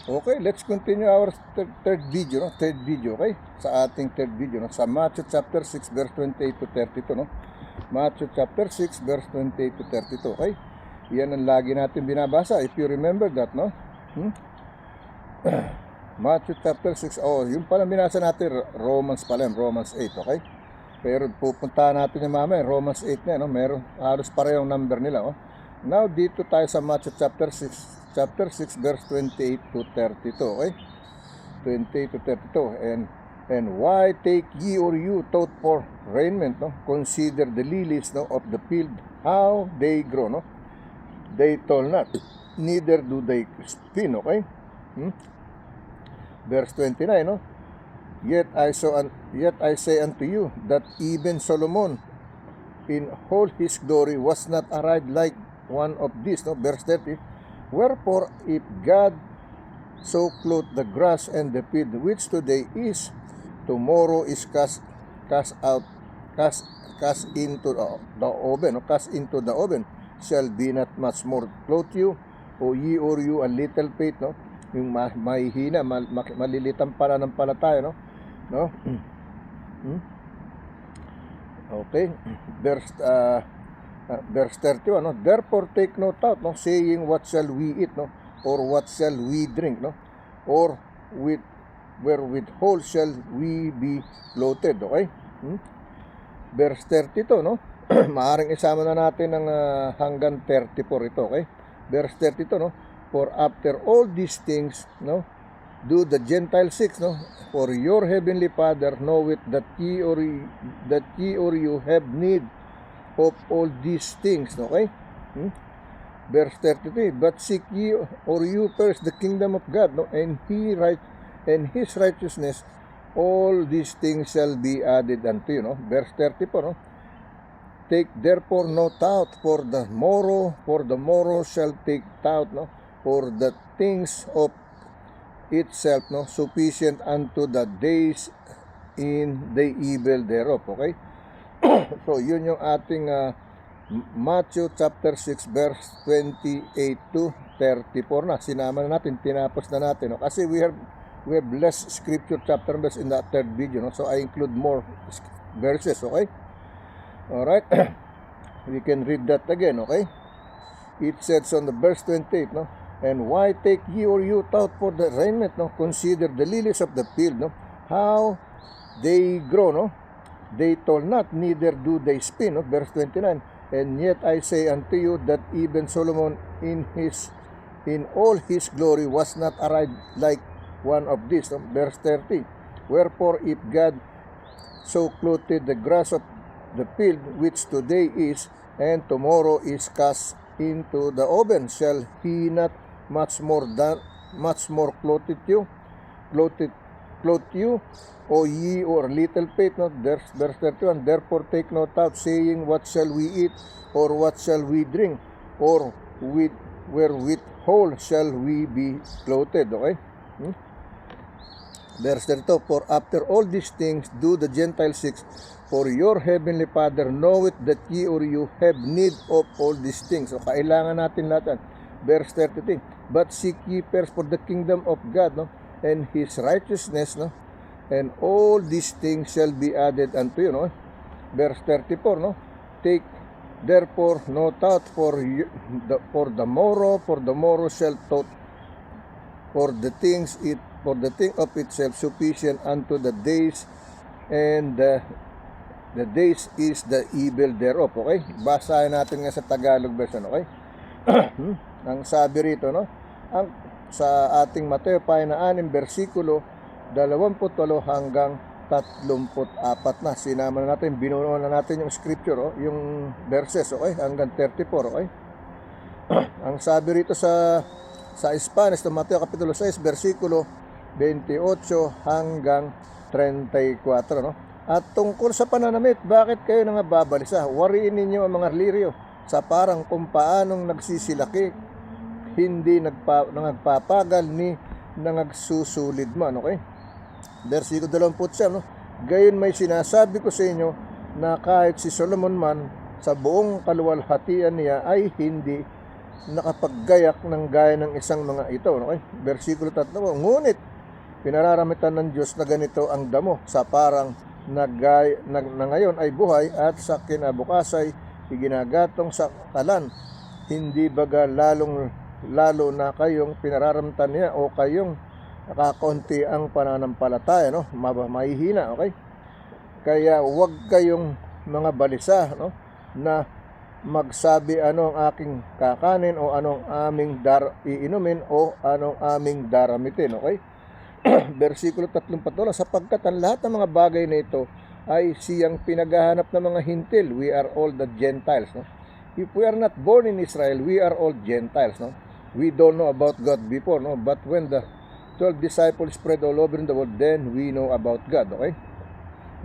Okay, let's continue our third video, no? Third video, okay? Sa ating third video, no? Sa Matthew chapter 6 verse 28 to 32, no? Matthew chapter 6 verse 28 to 32, okay? Yan ang lagi natin binabasa, if you remember that, no? Matthew chapter 6, yung pala binasa natin, Romans pala, Romans 8, okay? Pero pupuntahan natin yung mamaya, Romans 8 na, no? Meron, halos parehong number nila, oh. Now, dito tayo sa Matthew chapter 6 verse 28 to 32, okay? 28 to 32. And why take ye or you thought for raiment, no? Consider the lilies, no, of the field, how they grow, no? They toil not, neither do they spin, okay? Verse 29, no? Yet I say unto you that even Solomon in all his glory was not arrayed like one of these, no? Verse 30. Wherefore, if God so clothe the grass and the field, which today is, tomorrow is cast into the oven, cast into the oven, shall be not much more clothe you, o ye or you a little faith, no? Yung mahihina, malilitang pananampalataya, no? Okay, verse 31, no? Therefore take no thought, no, saying what shall we eat, no, or what shall we drink, no, or wherewithal shall we be clothed, okay? Verse 32, no? Maaring isama na natin ng hanggang 34 ito, okay? Verse 32, no? For after all these things, no, do the Gentiles seek, no? For your heavenly Father knoweth that ye or you have need of all these things, okay? Verse 33, but seek ye or you first the kingdom of God, no? And his righteousness, all these things shall be added unto you, no? Verse 34, no? Take therefore no thought for the morrow shall take thought, no? For the things of itself, no, sufficient unto the days in the evil thereof, okay? So, yun yung ating Matthew chapter 6 verse 28 to 34 na. Sinama na natin, tinapos na natin, no? Kasi we have less scripture chapter verse in the third video, no? So, I include more verses, okay? Alright. We can read that again, okay? It says on the verse 28, no? And why take ye or you thought for the raiment, no? Consider the lilies of the field, no? How they grow, no? They toil not, neither do they spin, no? Verse 29. And yet I say unto you that even Solomon in all his glory was not arrayed like one of these, no? Verse 30. Wherefore, if God so clothed the grass of the field, which today is, and tomorrow is cast into the oven, shall he not much more clothe you, O ye or little faith, no? Verse 31, therefore take no thought, saying, what shall we eat, or what shall we drink, or wherewithal shall we be clothed, okay? Verse 32, for after all these things do the Gentiles seek, for your heavenly Father knoweth that ye or you have need of all these things. So, kailangan natin lahat yan. Verse 33, but seek ye first for the kingdom of God, no, and his righteousness, no, and all these things shall be added unto you, no. Verse 34, no, take therefore no thought for the morrow shall thought for the thing of itself sufficient unto the days, and the days is the evil thereof, okay? Basahin natin nga sa Tagalog version, okay? Ang sabi rito, no, sa ating Mateo na 6 versikulo 28 hanggang 34 na. Sinama na natin, binuno na natin yung scripture, yung verses, okay? Hanggang 34, okay? Ang sabi rito sa Spanish, na Mateo kapitulo 6 versikulo 28 hanggang 34, no? At tungkol sa pananamit, bakit kayo nangababalisa? Wariin ninyo ang mga lirio sa parang kung paanong nagsisilaki, hindi nagpapagal ni nangagsusulid man, okay? Versikulo 20, no? Gayon may sinasabi ko sa inyo na kahit si Solomon man sa buong kaluwalhatian niya ay hindi nakapaggayak ng gaya ng isang mga ito. Okay? Versikulo 3, ngunit pinararamitan ng Diyos na ganito ang damo sa parang na ngayon ay buhay at sa kinabukas ay iginagatong sa kalan. Hindi baga lalo na kayong pinararamtan niya o kayong nakakaunti ang pananampalataya, no? Mahihina, okay? Kaya huwag kayong mga balisa, no? Na magsabi anong aking kakanin o anong aming iinumin o anong aming daramitin, okay? Versikulo 34, sapagkat ang lahat ng mga bagay na ito ay siyang pinaghahanap ng mga hintil. We are all the Gentiles, no? If we are not born in Israel, we are all Gentiles, no? We don't know about God before, no? But when the 12 disciples spread all over in the world, then we know about God, okay?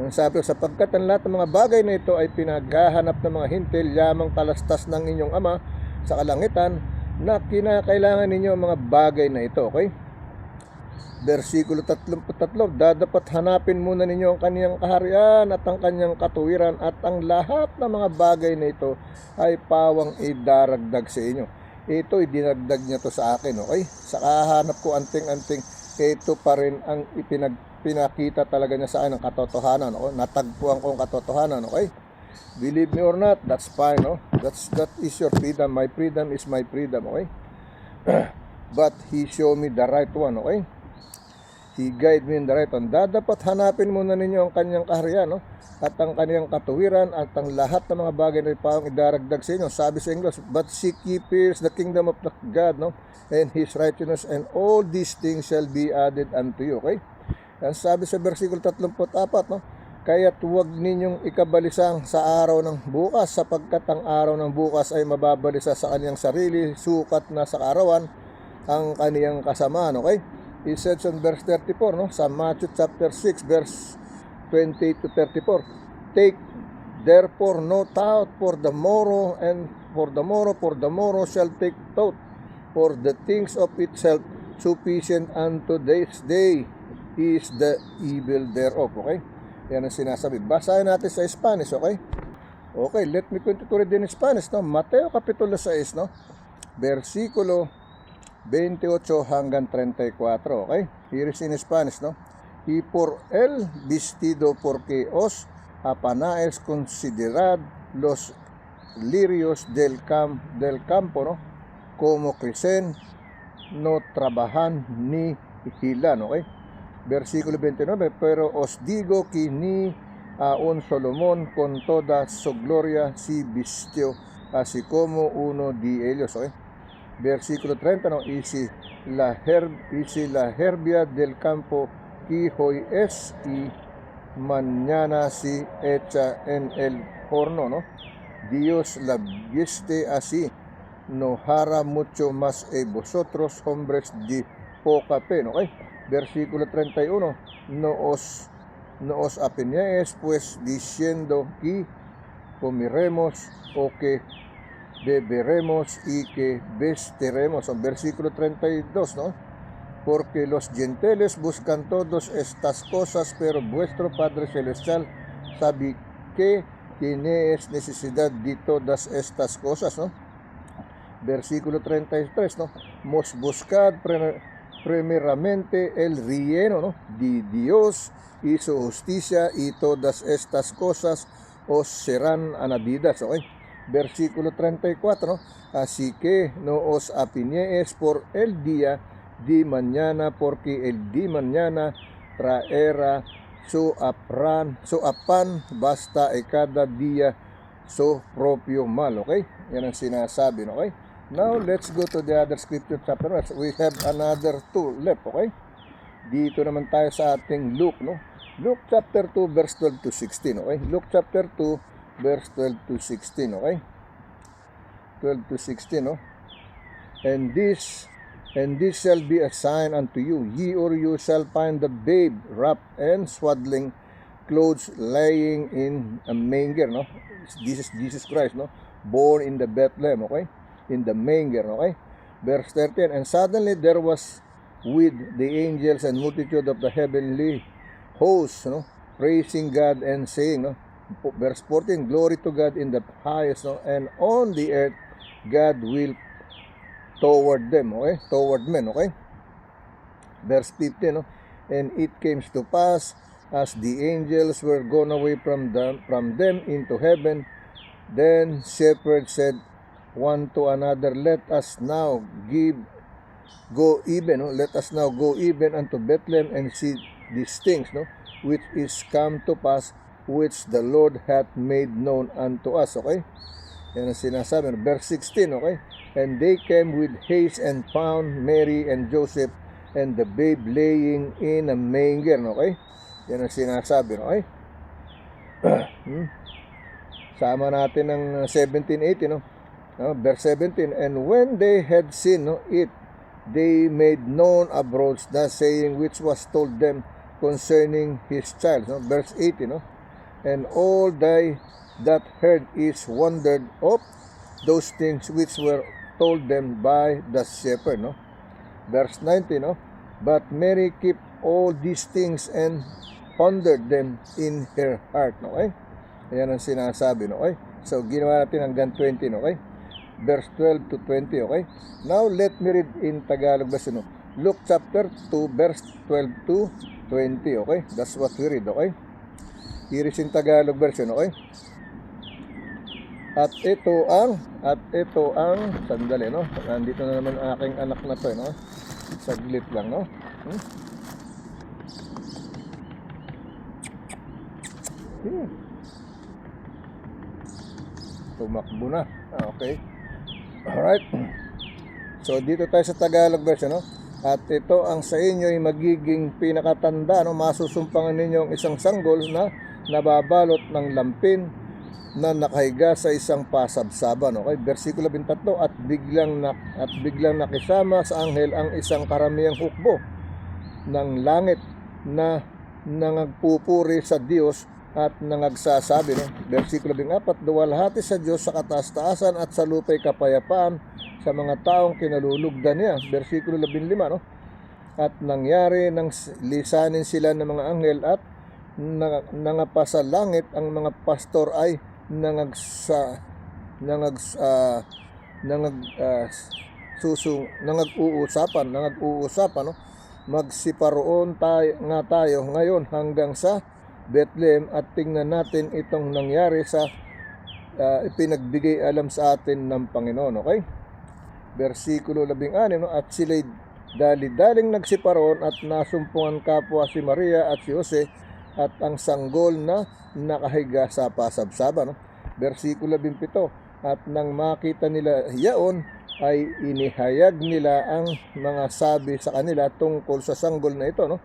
Ang sabi, sapagkat ang lahat ng mga bagay na ito ay pinaghahanap ng mga hintil, yamang talastas ng inyong Ama sa kalangitan, na kinakailangan ninyo ang mga bagay na ito, okay? Versikulo 33, dapat hanapin muna ninyo ang kaniyang kaharian at ang kaniyang katuwiran, at ang lahat ng mga bagay na ito ay pawang idaragdag sa inyo. Ito, idinagdag niya to sa akin, okay? Sa kahanap ko anting-anting, ito pa rin ang pinakita talaga niya sa akin ang katotohanan, okay? Natagpuan ko ang katotohanan, okay? Believe me or not, that's fine, no? That is your freedom. My freedom is my freedom, okay? But He showed me the right one, okay? He guide me in the right one. Dapat hanapin muna ninyo ang kanyang kaharian, no? At ang kanyang katuwiran, at ang lahat ng mga bagay na pawang idaragdag sa inyo. Sabi sa English, but seek ye first the kingdom of the God, no? And His righteousness, and all these things shall be added unto you, okay? Yan sabi sa versikulo 34, no? Kaya't huwag ninyong ikabalisang sa araw ng bukas, sapagkat ang araw ng bukas ay mababalisa sa kanyang sarili, sukat na sa kaarawan ang kaniyang kasamaan, okay? He said in verse 34, no? Sa Matthew chapter 6, verse 28 to 34, take therefore no thought for the morrow, and for the morrow shall take thought for the things of itself. Sufficient unto this day is the evil thereof, okay? Yan ang sinasabi. Basahin natin sa Spanish, okay? Okay, let me continue din in Spanish, no? Mateo kapitulo 6, no? Versikulo 28 hanggang 34, okay? Here is in Spanish, no? Y por el vestido porque os apanaes considerad los lirios del campo, no? Como crecen, no trabajan ni hilan, okay? Versikulo 29, pero os digo que ni aun Solomón con toda su gloria si vistió así como uno de ellos, okay? Versikulo 30, no? Y si la herbia del campo que hoy es y mañana si echa en el horno, no? Dios la viste así, no hará mucho más vosotros, hombres de poca fe, ¿no? Okay? Versikulo 31, no os apenéis pues diciendo que comeremos o que beberemos y que vestiremos. Versículo 32, ¿no? Porque los gentiles buscan todas estas cosas, pero vuestro Padre Celestial sabe que tenéis necesidad de todas estas cosas, ¿no? Versículo 33, ¿no? Mos buscad primeramente el reino, ¿no? De Dios y su justicia, y todas estas cosas os serán añadidas, ¿ok? Versículo 34, ¿no? Así que no os apiñéis por el día de mañana, porque el de mañana traerá su afán, basta cada día su propio mal, okay? Yan ang sinasabi, no? Okay? Now, let's go to the other scripture chapter. We have another two left, okay? Dito naman tayo sa ating Luke, no? Luke chapter 2, verse 12 to 16, okay? Luke chapter 2, verse 12 to 16, okay? 12 to 16, no? And this shall be a sign unto you. Ye or you shall find the babe wrapped in swaddling clothes, lying in a manger, no? This is Jesus Christ, no? Born in the Bethlehem, okay? In the manger, okay? Verse 13, and suddenly there was with the angels and multitude of the heavenly hosts, no? Praising God and saying, no? Verse 14, glory to God in the highest, no? And on the earth God will toward them, okay? Toward men, okay? Verse 15, no? And it came to pass, as the angels were gone away from them into heaven, then shepherds said one to another, let us now go even unto Bethlehem and see these things, no, which is come to pass, which the Lord hath made known unto us, okay? Yan ang sinasabi, verse 16, okay? And they came with haste and found Mary and Joseph and the babe laying in a manger, okay? Yan ang sinasabi, okay? Sama natin ng 17:18, no? Verse 17, and when they had seen, no, it, they made known abroad the saying which was told them concerning his child, no? Verse 18, no? And all they that heard is wondered of those things which were told them by the shepherd, no? Verse 19, no? But Mary kept all these things and pondered them in her heart, no? Okay? Ayan ang sinasabi, no? Okay? So, ginawa natin hanggang 20, no? Okay? Verse 12 to 20, okay? Now, let me read in Tagalog version, no? Luke chapter 2, verse 12 to 20, okay? That's what we read, okay? Here is in Tagalog version, okay? At ito ang sandali, no? Nandito na naman ang aking anak na to, no? Saglit lang, no? Tumakbo na. Okay. Alright. So, dito tayo sa Tagalog version, no? At ito ang sa inyo ay magiging pinakatanda, no? Masusumpangan ninyo ang isang sanggol na nababalot ng lampin na nakahiga sa isang pasabsaban, okay? Versikulo 23, at biglang nakisama sa anghel ang isang karamihang hukbo ng langit na nangagpupuri sa Diyos at nangagsasabi, no? Versikulo 24, duwalhati sa Diyos sa kataas-taasan at sa lupa'y kapayapaan sa mga taong kinalulugdan niya. Versikulo 15, no? At nangyari nang lisanin sila ng mga anghel at nangapasa langit, ang mga pastor ay nangag-uusapan, no? Magsiparoon tayo ngayon hanggang sa Bethlehem at tingnan natin itong nangyari sa ipinagbigay alam sa atin ng Panginoon, okay? Versikulo 16, no? At sila'y dali-daling nagsiparoon at nasumpungan kapwa si Maria at si Jose at ang sanggol na nakahiga sa pasabsaban, no? Versikulo 17, at nang makita nila yaon ay inihayag nila ang mga sabi sa kanila tungkol sa sanggol na ito, no?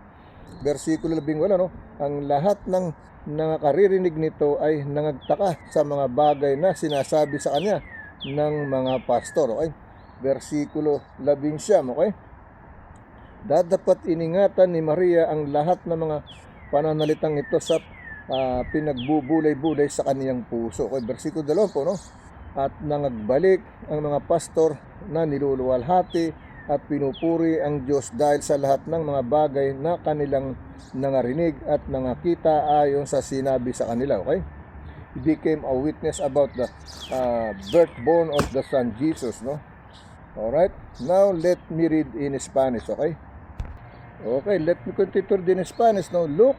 Versikulo 18, no? Ang lahat ng nakaririnig nito ay nangagtaka sa mga bagay na sinasabi sa kanya ng mga pastor, okay? Versikulo 19, okay? Dapat iningatan ni Maria ang lahat ng mga pananalitang ito sa pinagbubulay-bulay sa kaniyang puso. Okay, versikulo 20, no? At nangagbalik ang mga pastor na niluluwalhati at pinupuri ang Diyos dahil sa lahat ng mga bagay na kanilang nangarinig at nangakita ayon sa sinabi sa kanila. Okay? He became a witness about the birthborn of the Son Jesus, no? Alright, now let me read in Spanish, okay? Okay, let me continue in Spanish, no? Luke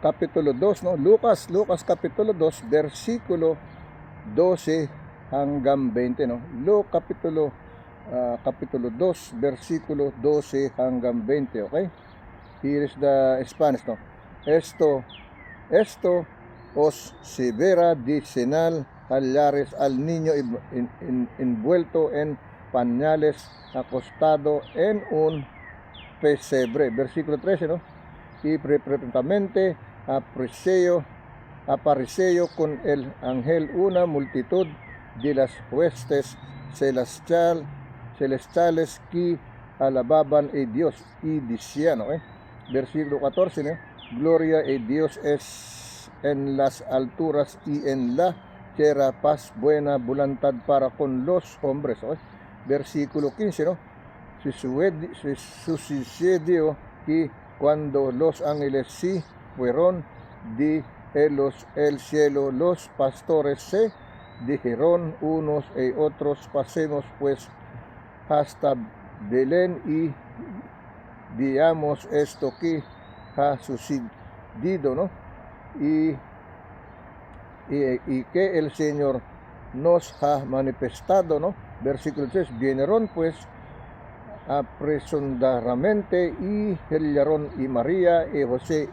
Kapitulo 2, no? Lucas Kapitulo 2, versikulo 12 hanggang 20, no? Luke Kapitulo 2, versikulo 12 hanggang 20, okay? Here is the Spanish, no? Esto os severa dicenal hallares al niño envuelto en pañales, acostado en un pesebre. Versikulo 13, no? Y repetidamente apareció con el ángel una multitud de las huestes celestiales que alababan a Dios y decían, ¿eh? Versículo 14, ¿no? Gloria a Dios es en las alturas y en la tierra paz, buena voluntad para con los hombres, ¿eh? Versículo 15, ¿no? Sucedió que cuando los ángeles se fueron de el cielo, los pastores se dijeron unos y otros, pasemos pues hasta Belén y veamos esto que ha sucedido, ¿no? Y que el Señor nos ha manifestado, ¿no? Versículo 3, vinieron pues apresuradamente y hallaron y María y José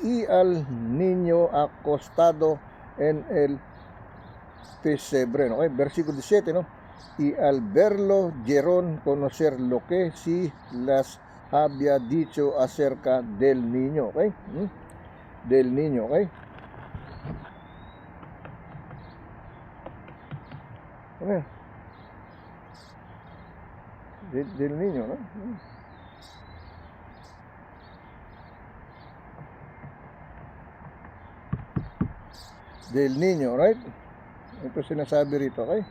y al niño acostado en el pesebre, ¿no? Versículo 17, ¿no? Y al verlo dieron conocer lo que sí las había dicho acerca del niño, ¿ok? Del niño, ¿ok? Del niño, ¿no? Del niño, right? Ito sinasabi rito, okay?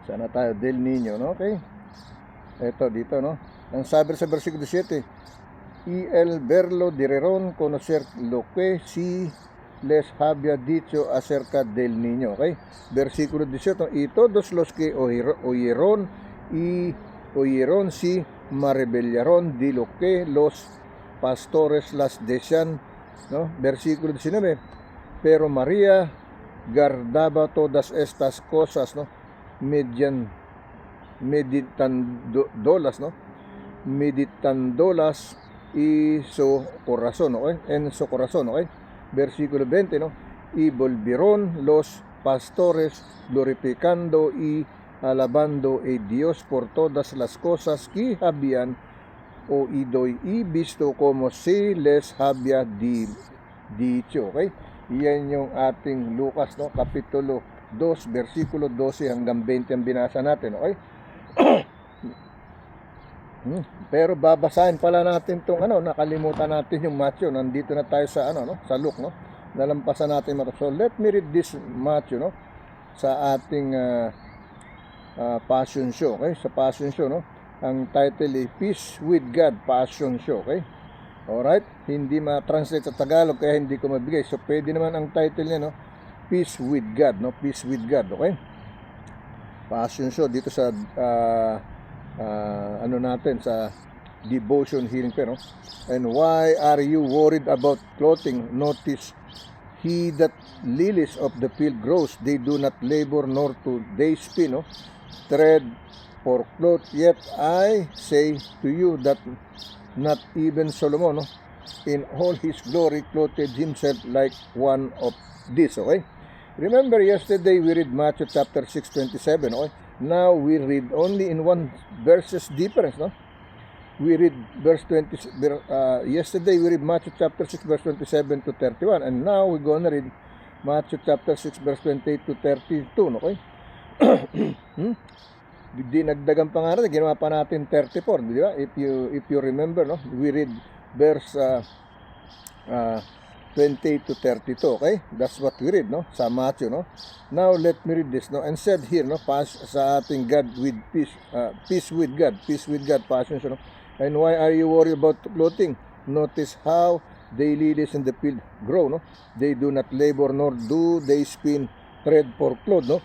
Sana tayo, del niño, no? Okay? Ito dito, no? Ang sabi sa versikulo 7, y el verlo dieron conocer lo que sí les había dicho acerca del niño, okay? Versículo 18, y todos los que oyeron sí maravillaron de lo que los pastores las decían, ¿no? Versículo 19, pero María guardaba todas estas cosas, ¿no? Meditándolas, ¿no? Meditándolas y su corazón, ¿no? En su corazón, ¿no? Versículo 20, ¿no? Y volvieron los pastores glorificando y alabando a Dios por todas las cosas que habían oído y visto como si les había dicho, okay? Yan yung ating Lucas, no? Kapitulo 2, versikulo 12 hanggang 20 ang binasa natin, okay? Pero babasahin pala natin tong nakalimutan natin yung Matthew. Nandito na tayo sa sa Luke, no? Nalampasan natin ito. So let me read this Matthew, no? Sa ating Passion Show, okay? Sa Passion Show, no? Ang title ay Peace with God Passion Show, okay? Alright? Hindi ma-translate sa Tagalog kaya hindi ko mabigay. So pwede naman ang title niya, no? Peace with God, no? Peace with God, okay? Passion Show dito sa natin sa Devotion Healing Prayer, no? And why are you worried about clothing? Notice he that lilies of the field grows, they do not labor nor do they spin, no? Thread for cloth, yet I say to you that not even Solomon, no, in all his glory clothed himself like one of these, okay? Remember yesterday we read Matthew chapter 6:27, okay? Now we read only in one verses difference, no? We read verse 20, yesterday we read Matthew chapter 6 verse 27 to 31, and now we're gonna read Matthew chapter 6 verse 28 to 32, okay? Dinagdagan pa nga natin, ginawa pa natin 34, di ba? If you remember, no? We read verse 28 to 32, okay? That's what we read, no? Sa Matthew, no? Now let me read this, no? And said here, no? Sa ating God with peace, peace with God, passion, no? And why are you worried about clothing? Notice how they lilies in the field grow, no? They do not labor nor do they spin thread for cloth, no?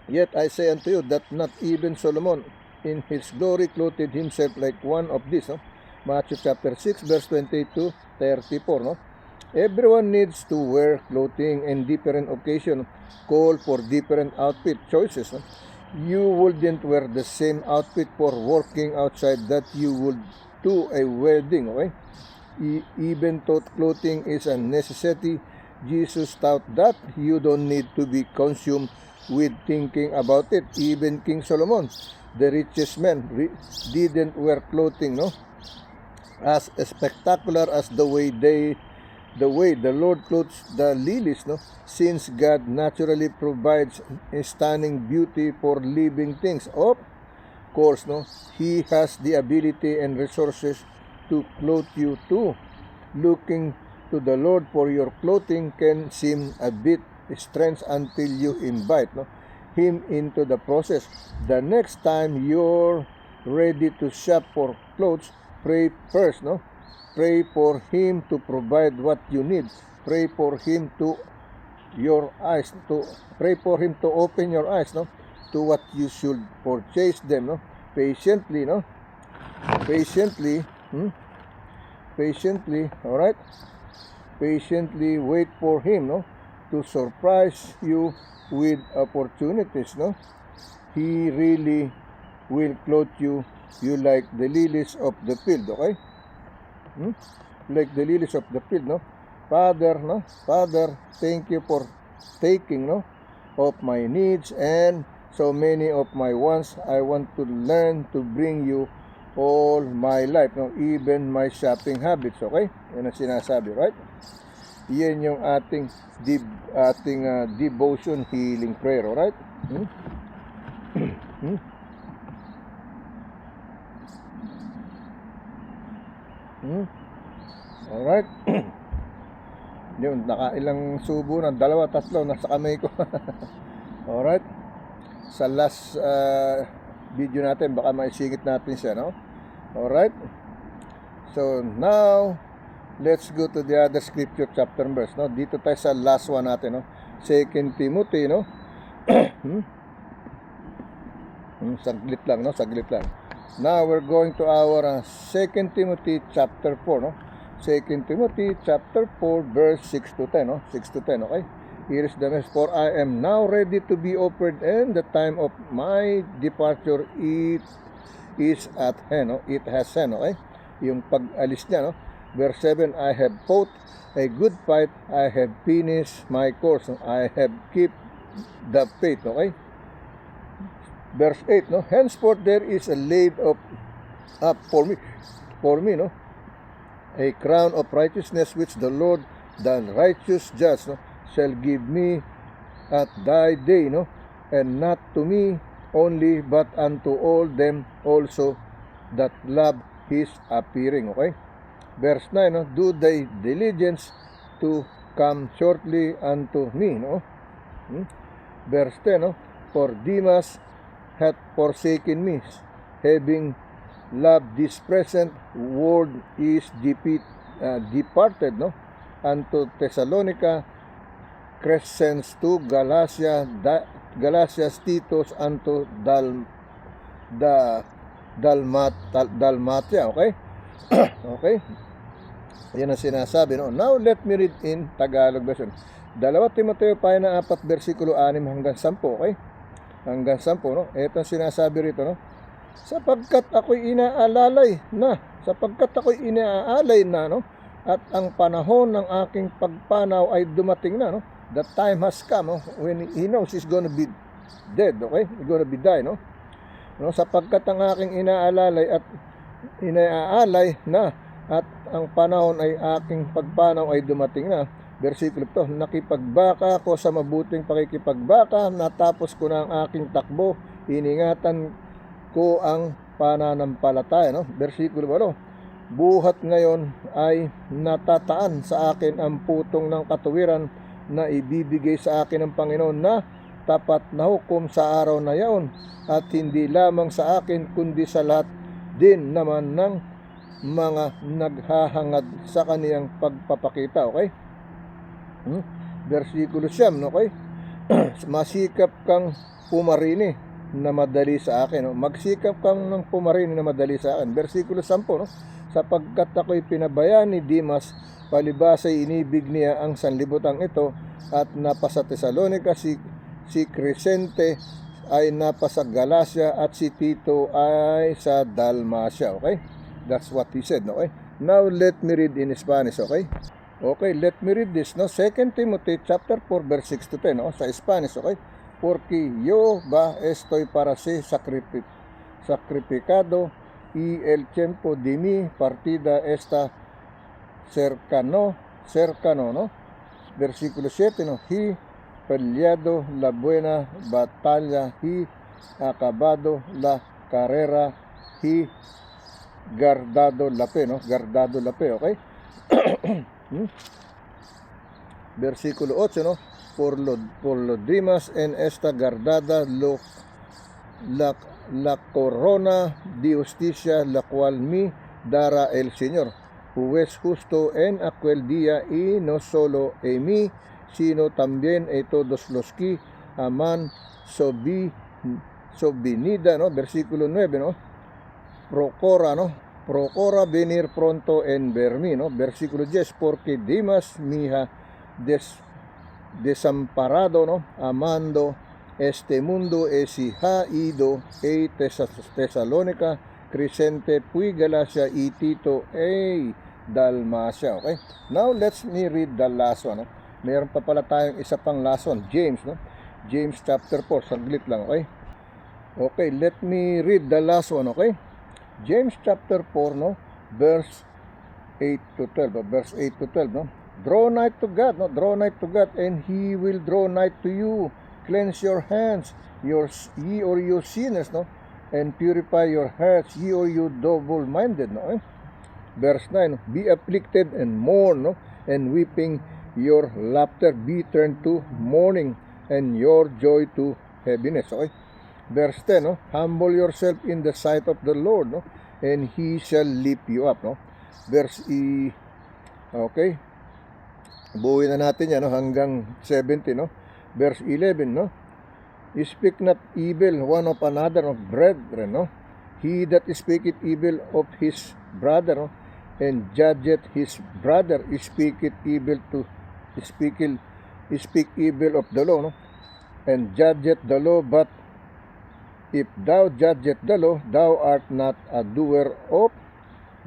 Yet I say unto you that not even Solomon in his glory clothed himself like one of these, no? Matthew chapter 6 verse 28 to 34, no? Everyone needs to wear clothing in different occasion, call for different outfit choices, no? You wouldn't wear the same outfit for working outside that you would to a wedding, okay? Even though clothing is a necessity, Jesus taught that you don't need to be consumed with thinking about it. Even King Solomon, the richest man, didn't wear clothing, no, as spectacular as the way the Lord clothes the lilies, no, since God naturally provides a stunning beauty for living things. Of course, no, He has the ability and resources to clothe you too. Looking to the Lord for your clothing can seem a bit strange until you invite, no, Him into the process. The next time you're ready to shop for clothes, pray first, no? Pray for Him to provide what you need. Pray for Him to your eyes, to pray for Him to open your eyes, no, to what you should purchase them, no, patiently, no, patiently, patiently, all right, patiently wait for Him, no, to surprise you with opportunities, no. He really will clothe you like the lilies of the field, okay? Like the lilies of the field, no? Father, no? Father, thank you for taking, no, of my needs and so many of my wants. I want to learn to bring you all my life, no? Even my shopping habits, okay? Yan ang sinasabi, right? Yan yung ating devotion healing prayer, alright? Alright. Yun, nakailang subo na, 2, 3 nasa kamay ko. Alright. Sa last video natin, baka maisingit natin siya, no? Alright. So now let's go to the other scripture chapter and verse, no? Dito tayo sa last one natin, no? 2 Timothy, no? Saglit lang, no? Saglit lang. Now we're going to our 2 Timothy chapter 4, no? 2 Timothy chapter 4 verse 6 to 10, no? 6 to 10, okay? Here is the message. For I am now ready to be offered, and the time of my departure it is at hand, no? It has hand, okay? Yung pag-alis niya, no? Verse 7, I have fought a good fight, I have finished my course, no? I have kept the faith, okay? Verse 8, no? Henceforth there is a laid up for me, no? A crown of righteousness which the Lord, the righteous judge, no, shall give me at thy day, no? And not to me only, but unto all them also that love his appearing, okay? Verse 9, no? Do thy diligence to come shortly unto me, no? Verse 10, no? For Demas hath forsaken me, having loved this present world, is departed, no, unto Thessalonica, Crescens to Galatia, Titus unto Dalmatia, okay? Okay? Yan ang sinasabi, no? Now let me read in Tagalog version. 2 Timoteo 4 versikulo 6 hanggang 10, okay? Hanggang 10, no? Ito ang sinasabi rito, no? Sapagkat ako'y inaalay na, no? At ang panahon ng aking pagpanaw ay dumating na, no? The time has come, no? When he knows he's gonna be dead, okay? He's gonna be die, no? No? Sapagkat ang aking inaalay na, at ang panahon ay aking pagpanaw ay dumating na. Versikulo 2, nakipagbaka ako sa mabuting pakikipagbaka, natapos ko na ang aking takbo, iningatan ko ang pananampalataya, no? Versikulo 8, buhat ngayon ay natataan sa akin ang putong ng katuwiran na ibibigay sa akin ng Panginoon na tapat na hukom sa araw na yaon, at hindi lamang sa akin kundi sa lahat din naman ng mga naghahangad sa kaniyang pagpapakita, okay? Versikulo 9, okay? Masikap kang pumarini na madali sa akin, no? Magsikap kang ng pumarini na madali sa akin. Versikulo 10, no? Sapagkat ako'y pinabayaan ni Demas, palibasay inibig niya ang sanlibutan ito, at napasa Thessalonica, si Crescente ay napasa Galacia, at si Tito ay sa Dalmatia, okay? That's what he said, okay? Now let me read in Spanish, okay? Okay, let me read this, no? 2 Timothy chapter 4 verse 6 to 10, no? Sa Spanish, okay? Porque yo estoy para ser sacrificado, y el tiempo de mi partida está cercano, no? Versikulo 7, no? He peleado la buena batalla, he acabado la carrera, he guardado la fe, no? Guardado la fe, okay? Versikulo 8, no? Por lo demás en esta guardada la corona de justicia, la cual me dará el Señor, juez justo en aquel día, y no solo a mí, sino también a todos los que aman su venida, ¿no? Versículo 9, ¿no? Procura, ¿no? Procura venir pronto en verme, ¿no? Versículo 10, porque Demas me ha desamparado, ¿no? Amando este mundo, si ha ido a Tesalónica, Crescente, Puy, Galacia, y Tito, Dalmacia. Okay? Now, let's me read the last one. No? Meron pa pala tayong isa pang last one, James, no? James chapter 4, saglit lang, okay? Okay, let me read the last one, okay? James chapter 4, no? Verse 8 to 12, verse 8 to 12, no? Draw nigh to God, no? Draw nigh to God, and He will draw nigh to you. Cleanse your hands, ye or you sinners, no? And purify your hearts, ye or you double-minded, no? Eh? Verse 9, be afflicted and mourn, no? And weeping, your laughter be turned to mourning, and your joy to heaviness, okay? Verse 10, no? Humble yourself in the sight of the Lord, no? And He shall lift you up, no? Verse okay? Buuin na natin yan, no? Hanggang 70, no? Verse 11, no? Speak not evil one of another, of brethren, no? He that speaketh evil of his brother, no? And judgeth his brother, speaketh evil to speak evil of the law, no? And judgeth the law, but if thou judgeth the law, thou art not a doer of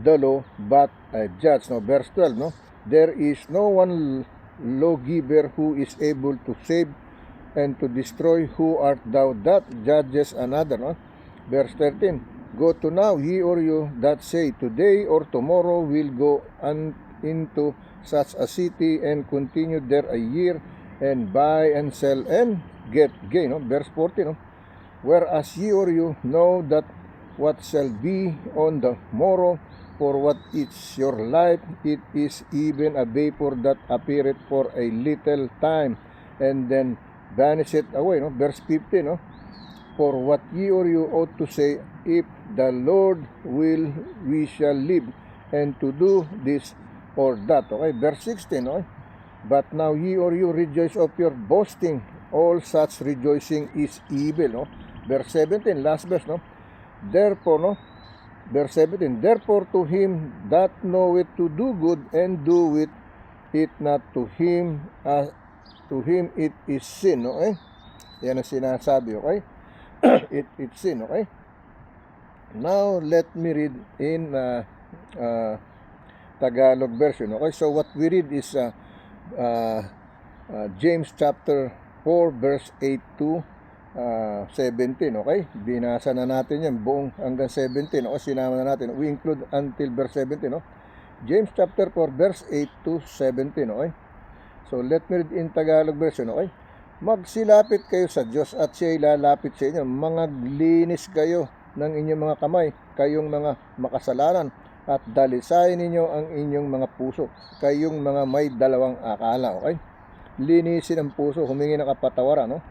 the law, but a judge. No? Verse 12, no? There is no one lawgiver who is able to save and to destroy. Who art thou that judges another? No? Verse 13, go to now, ye or you that say, today or tomorrow we'll go into such a city and continue there a year and buy and sell and get gain. No? Verse 14, no? Whereas ye or you know that what shall be on the morrow, for what is your life, it is even a vapor that appeareth for a little time, and then vanisheth away. No? Verse 15, no? For what ye or you ought to say, if the Lord will, we shall live, and to do this or that. Okay? Verse 16, okay? But now ye or you rejoice of your boasting, all such rejoicing is evil. No? Verse 17, last verse, no? Therefore, no? Verse 17, therefore to him that knoweth to do good and doeth it not, to him it is sin, okay? Yan ang sinasabi, okay? It's sin, okay? Now, let me read in Tagalog version, okay? So, what we read is James chapter 4, verse 8 to 17, okay? Binasa na natin yan buong hanggang 17, okay? Sinama na natin. We include until verse 17, no? James chapter 4, verse 8 to 17, okay? So, let me read in Tagalog version, okay? Magsilapit kayo sa Diyos at siya'y lalapit sa inyo. Maglinis kayo ng inyong mga kamay, kayong mga makasalanan, at dalisayin ninyo ang inyong mga puso, kayong mga may dalawang akala, okay? Linisin ang puso, humingi ng kapatawaran, no?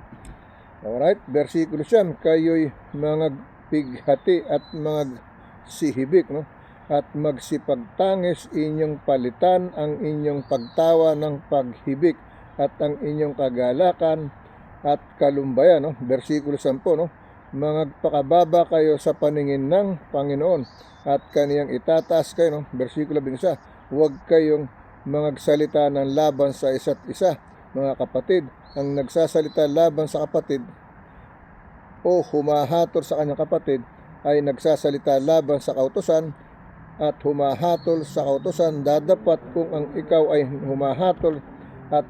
Alright, versikulo 7, kayo'y mga pighati at mga sihibik, no? At magsipagtangis, inyong palitan ang inyong pagtawa ng paghibik at ang inyong kagalakan at kalumbayan, no? Versikulo 10, no? Magpakababa kayo sa paningin ng Panginoon at kaniyang itataas kayo, no? Versikulo 11, huwag kayong magsalita ng laban sa isa't isa, mga kapatid. Ang nagsasalita laban sa kapatid o humahatol sa kanyang kapatid ay nagsasalita laban sa kautusan, at humahatol sa kautusan dadapat kung ang ikaw ay humahatol at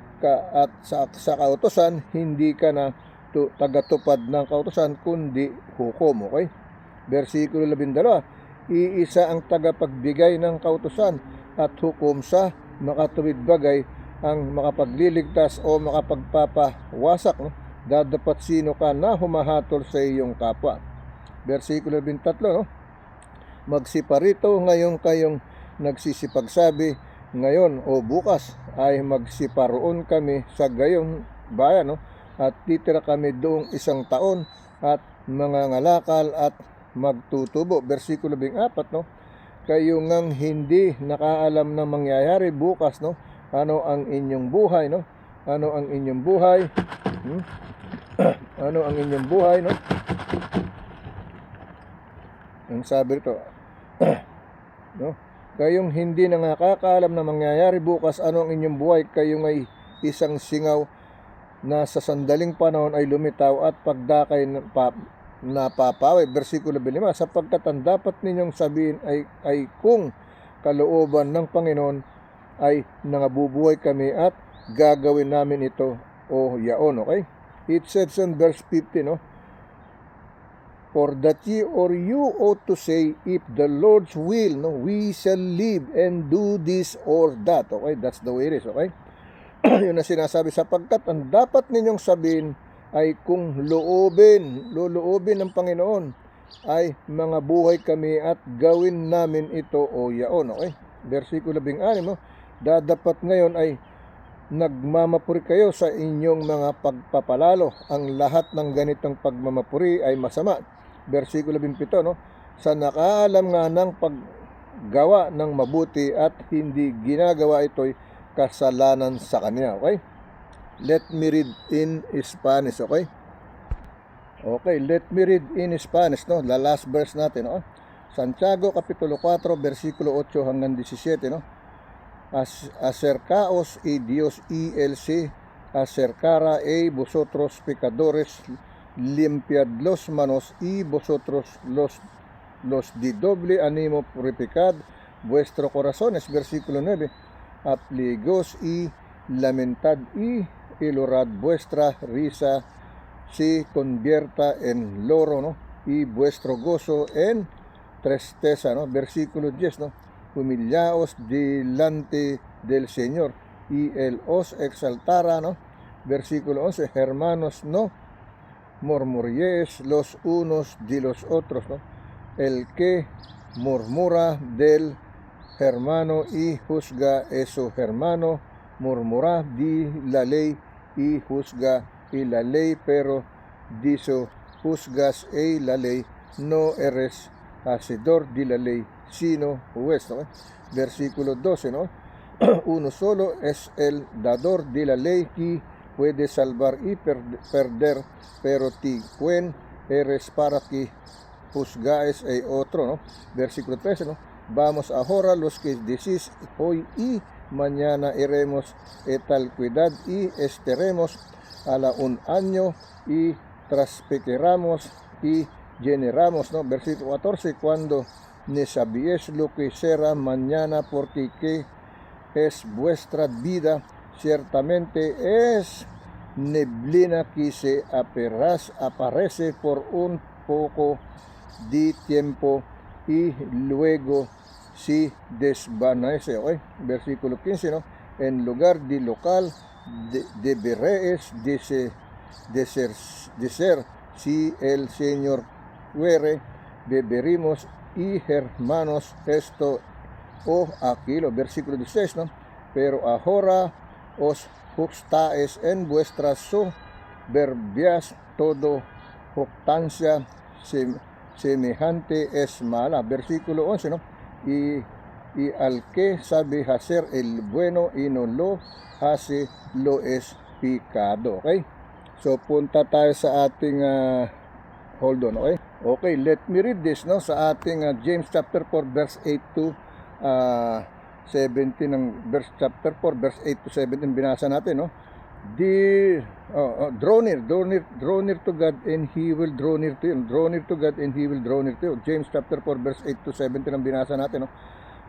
sa kautusan, hindi ka na tagatupad ng kautusan kundi hukom, okay? Versikulo 12, iisa ang tagapagbigay ng kautusan at hukom sa makatuwid bagay, ang makapagliligtas o makapagpapawasak, no? Dadapat sino ka na humahatol sa iyong kapwa. Versikulo 23, no? Magsiparito ngayon kayong nagsisipagsabi, ngayon o bukas ay magsiparoon kami sa gayong bayan, no? At titira kami doong 1 taon at mga ngalakal at magtutubo. Versikulo 24, no? kayo ngang hindi nakaalam na mangyayari bukas, no? Ano ang inyong buhay, no? Ano ang inyong buhay? Ano ang inyong buhay, no? Ang sabi rito, no? Kayong hindi na nakakaalam na mangyayari bukas, ano ang inyong buhay? Kayo nga'y isang singaw na sa sandaling panahon ay lumitaw at pagdakay napapawi. Versikulo 5, sapagkat ang dapat ninyong sabihin ay kung kalooban ng Panginoon ay nangabubuhay kami at gagawin namin ito o yaon. Okay? It says in verse 50, no? For that ye or you ought to say, if the Lord's will, no, we shall live and do this or that. Okay? That's the way it is. Okay? Yun na sinasabi, sapagkat ang dapat ninyong sabihin ay kung loloobin ng Panginoon ay mga buhay kami at gawin namin ito o yaon. Okay? Versikulo 16, no? Dadapat ngayon ay nagmamapuri kayo sa inyong mga pagpapalalo. Ang lahat ng ganitong pagmamapuri ay masama. Versikulo 27, no? Sa nakaalam nga ng paggawa ng mabuti at hindi ginagawa ito'y kasalanan sa kanya. Okay? Let me read in Spanish. Okay? Okay, let me read in Spanish, no? The last verse natin, no? Santiago kapitulo 4 versikulo 8 hanggang 17, no? Acercaos y Dios y él se acercará vosotros pecadores, limpiad los manos y vosotros los de doble ánimo purificad vuestro corazones. Versículo 9. Afligos y lamentad y ilorad vuestra risa se convierta en loro, ¿no? Y vuestro gozo en tristeza, ¿no? Versículo 10, ¿no? Humillaos delante del Señor y Él os exaltará, ¿no? Versículo 11, hermanos, no murmuréis los unos de los otros, ¿no? El que murmura del hermano y juzga a su hermano, murmura de la ley y juzga y la ley, pero dice juzgas a la ley, no eres hacedor de la ley, sino juez, ¿no? Versículo 12, ¿no? Uno solo es el dador de la ley que puede salvar y perder, pero ti, ¿quién eres para que juzgáis a otro, ¿no? Versículo 13, ¿no? Vamos ahora los que decís hoy y mañana iremos tal cuidad y estaremos a la un año y traspequeramos y generamos, ¿no? Versículo 14, cuando ni sabíais lo que será mañana, porque que es vuestra vida, ciertamente es neblina que se aparece por un poco de tiempo y luego se desvanece. Okay? Versículo 15, ¿no? En lugar de local deberéis de ser si el Señor fuere, beberemos y hermanos esto o aquello. Versículo 16, ¿no? Pero ahora os juzgáis en vuestras soberbias, todo jactancia semejante es mala. Versículo 11, ¿no? Y al que sabe hacer el bueno y no lo hace, lo es pecado. Okay? So, punta tayo sa ating hold on, okay? Okay, let me read this, no? Sa ating James chapter 4 verse 8 to 17 ng verse chapter 4 verse 8 to 17 binasa natin, no? Draw near to God and He will draw near to you. Draw near to God and He will draw near to you. James chapter 4 verse 8 to 17 ang binasa natin, no?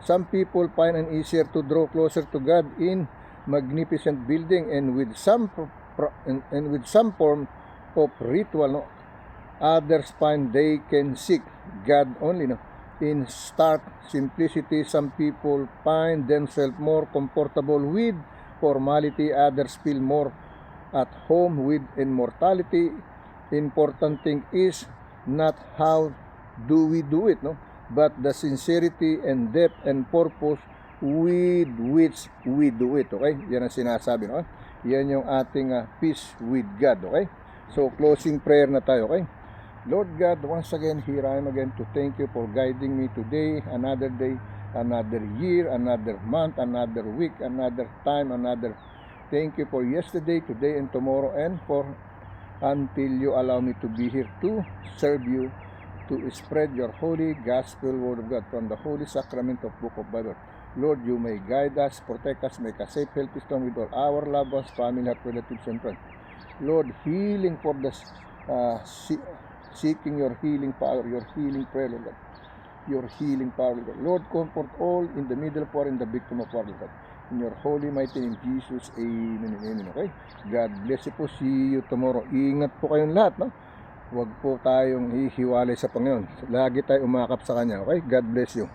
Some people find it easier to draw closer to God in magnificent building and with some form of ritual, no? Others find they can seek God only, no? In stark simplicity, some people find themselves more comfortable with formality, others feel more at home with immortality. Important thing is not how do we do it, no? But the sincerity and depth and purpose with which we do it. Okay? Yan ang sinasabi, no? Yan yung ating peace with God. Okay? So, closing prayer na tayo. Okay? Lord God, once again, here I am again to thank you for guiding me today, another day, another year, another month, another week, another time, another. Thank you for yesterday, today, and tomorrow, and for until you allow me to be here to serve you, to spread your holy gospel word of God from the holy sacrament of Book of Bible. Lord, you may guide us, protect us, make us safe, healthy, strong with all our loved ones, family, heart, relatives, and friends. Lord, healing for the seeking your healing power, your healing prayer, Lord God. Your healing power, Lord God. Lord, comfort all in the middle of war and the victim of war, Lord God. In your holy mighty name, Jesus, amen and amen. Okay? God bless you po. See you tomorrow. Ingat po kayong lahat, no? Huwag po tayong hihiwalay sa Panginoon. Lagi tayo umakap sa Kanya. Okay? God bless you.